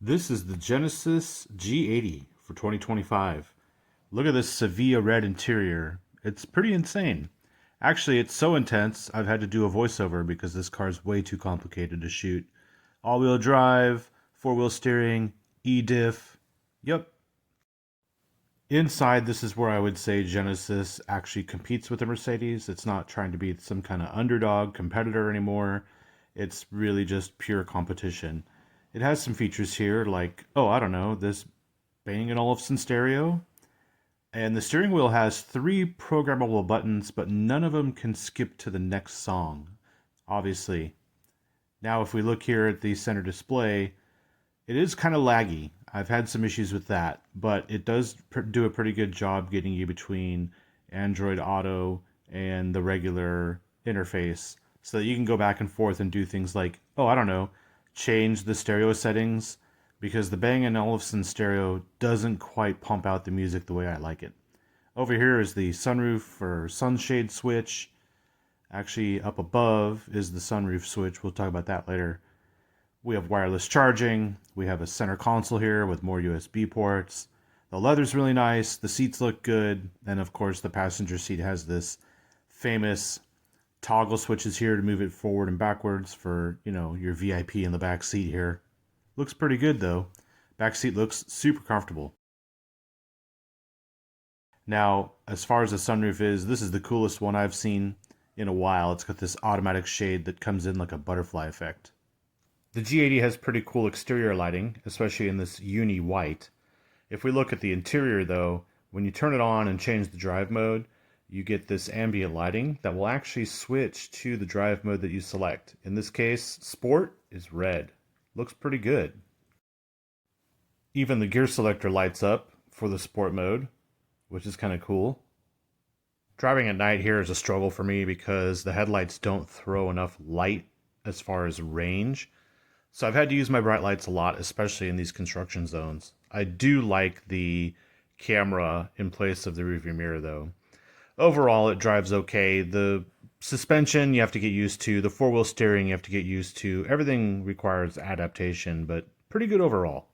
This is the Genesis G80 for 2025. Look at this Sevilla red interior. It's pretty insane. Actually, it's so intense, I've had to do a voiceover because this car is way too complicated to shoot. All-wheel drive, four-wheel steering, E-diff. Yep. Inside, this is where I would say Genesis actually competes with the Mercedes. It's not trying to be some kind of underdog competitor anymore. It's really just pure competition. It has some features here like, oh, I don't know, this Bang& Olufsen stereo. And the steering wheel has three programmable buttons, but none of them can skip to the next song, obviously. Now, if we look here at the center display, it is kind of laggy. I've had some issues with that, but it does do a pretty good job getting you between Android Auto and the regular interface so that you can go back and forth and do things like, oh, I don't know, change the stereo settings because the Bang& Olufsen stereo doesn't quite pump out the music the way I like it. Over here is the sunroof or sunshade switch. Actually, up above is the sunroof switch. We'll talk about that later. We have wireless charging. We have a center console here with more USB ports. The leather's really nice. The seats look good. And of course, the passenger seat has this famous toggle switches here to move it forward and backwards for, your VIP in the back seat here. Looks pretty good though. Back seat looks super comfortable. Now, as far as the sunroof is, this is the coolest one I've seen in a while. It's got this automatic shade that comes in like a butterfly effect. The G80 has pretty cool exterior lighting, especially in this uni white. If we look at the interior though, when you turn it on and change the drive mode, you get this ambient lighting that will actually switch to the drive mode that you select. In this case, Sport is red. Looks pretty good. Even the gear selector lights up for the Sport mode, which is kind of cool. Driving at night here is a struggle for me because the headlights don't throw enough light as far as range. So I've had to use my bright lights a lot, especially in these construction zones. I do like the camera in place of the rearview mirror though. Overall, it drives okay. The suspension you have to get used to. The four-wheel steering you have to get used to. Everything requires adaptation, but pretty good overall.